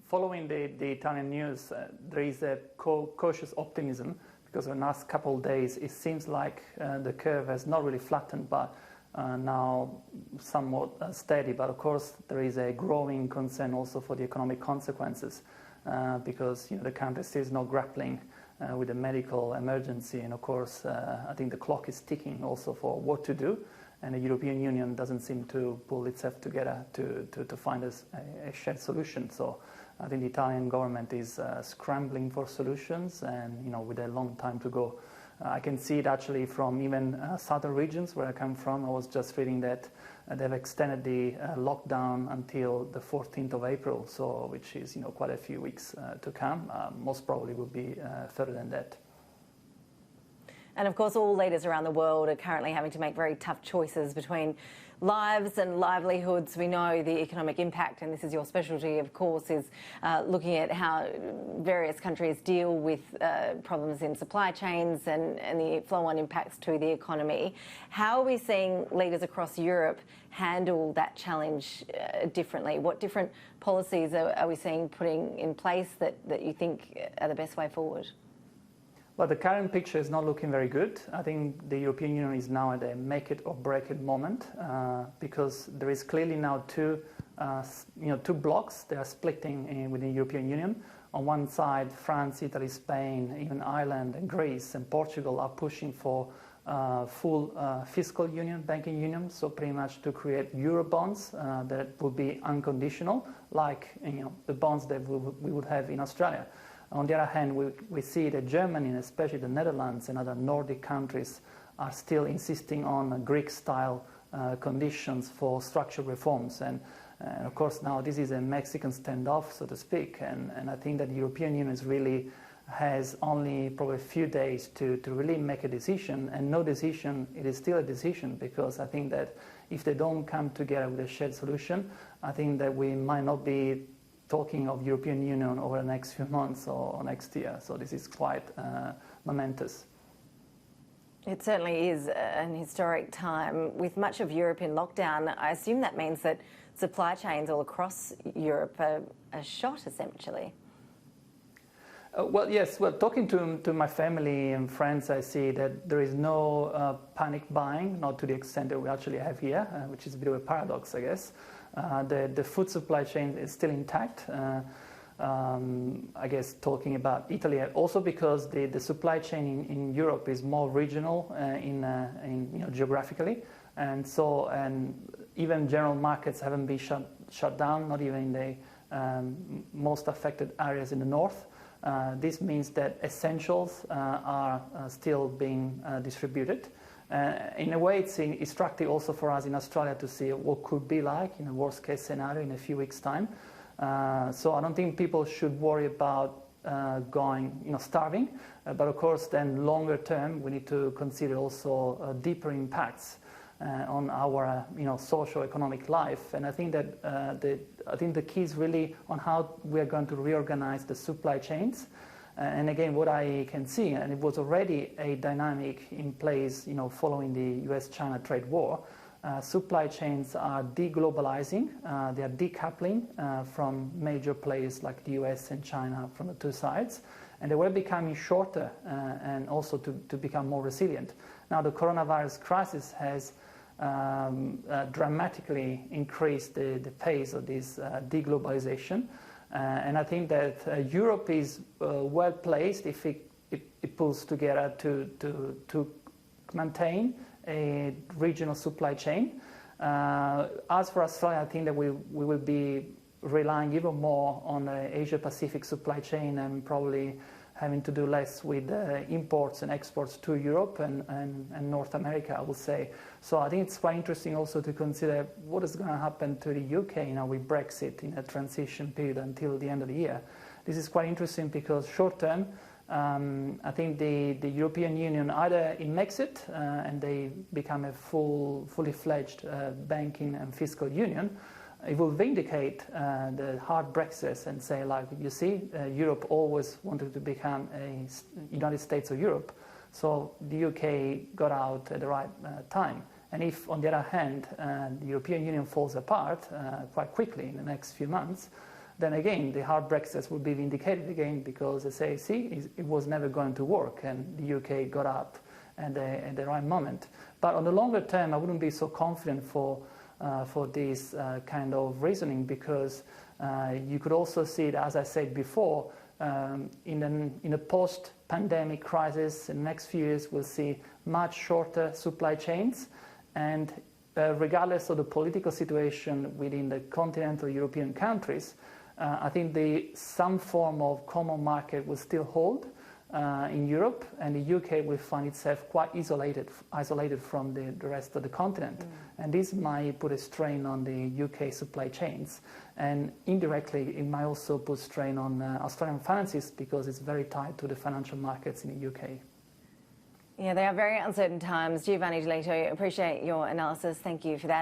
Following the Italian news, there is a cautious optimism because in the last couple of days it seems like the curve has not really flattened, but now somewhat steady. But of course, there is a growing concern also for the economic consequences because the country still is not grappling with the medical emergency, and of course, I think the clock is ticking also for what to do. And the European Union doesn't seem to pull itself together to find a shared solution. So I think the Italian government is scrambling for solutions, and with a long time to go. I can see it actually from even southern regions where I come from. I was just reading that they've extended the lockdown until the 14th of April, so which is quite a few weeks to come. Most probably will be further than that. And of course, all leaders around the world are currently having to make very tough choices between lives and livelihoods. We know the economic impact, and this is your specialty, of course, is looking at how various countries deal with problems in supply chains and the flow-on impacts to the economy. How are we seeing leaders across Europe handle that challenge differently? What different policies are we seeing putting in place that you think are the best way forward? Well, the current picture is not looking very good. I think the European Union is now at a make it or break it moment because there is clearly now two blocks. They are splitting within the European Union. On one side, France, Italy, Spain, even Ireland and Greece and Portugal are pushing for full fiscal union, banking union, so pretty much to create Euro bonds that will be unconditional, like the bonds that we would have in Australia. On the other hand, we see that Germany, and especially the Netherlands and other Nordic countries, are still insisting on Greek-style conditions for structural reforms. And of course, now this is a Mexican standoff, so to speak. And I think that the European Union has only probably a few days to really make a decision. And no decision, it is still a decision, because I think that if they don't come together with a shared solution, I think that we might not be talking of European Union over the next few months or next year. So this is quite momentous. It certainly is an historic time. With much of Europe in lockdown, I assume that means that supply chains all across Europe are shot, essentially. Well, yes. Well, talking to my family and friends, I see that there is no panic buying, not to the extent that we actually have here, which is a bit of a paradox, I guess. The food supply chain is still intact. I guess talking about Italy, also because the supply chain in Europe is more regional geographically, and even general markets haven't been shut down, not even in the most affected areas in the north. This means that essentials are still being distributed. In a way, it's instructive also for us in Australia to see what could be like in a worst-case scenario in a few weeks' time. So I don't think people should worry about starving. But of course, then longer term, we need to consider also deeper impacts on our socio-economic life. And I think that the key is really on how we are going to reorganize the supply chains. And again, what I can see, and it was already a dynamic in place, following the US-China trade war, supply chains are deglobalizing, they are decoupling from major players like the US and China from the two sides, and they were becoming shorter and also to become more resilient. Now, the coronavirus crisis has dramatically increased the pace of this deglobalization. And I think that Europe is well placed if it pulls together to maintain a regional supply chain. As for Australia, I think that we will be relying even more on the Asia-Pacific supply chain and probably having to do less with imports and exports to Europe and North America, I would say. So I think it's quite interesting also to consider what is going to happen to the UK with Brexit in a transition period until the end of the year. This is quite interesting because short term, I think the European Union either it makes it and they become a fully fledged banking and fiscal union. It will vindicate the hard Brexit and say, like, you see, Europe always wanted to become a United States of Europe, so the UK got out at the right time. And if, on the other hand, the European Union falls apart quite quickly in the next few months, then again, the hard Brexiters will be vindicated again because they say, see, it was never going to work, and the UK got up at the right moment. But on the longer term, I wouldn't be so confident for this kind of reasoning, because you could also see it, as I said before, in a post-pandemic crisis, in the next few years, we'll see much shorter supply chains, and regardless of the political situation within the continental European countries, I think some form of common market will still hold in Europe, and the UK will find itself quite isolated from the rest of the continent. And this might put a strain on the UK supply chains, and indirectly it might also put strain on Australian finances, because it's very tied to the financial markets in the UK. Yeah, they are very uncertain times. Giovanni Dell'Ito, appreciate your analysis. Thank you for that.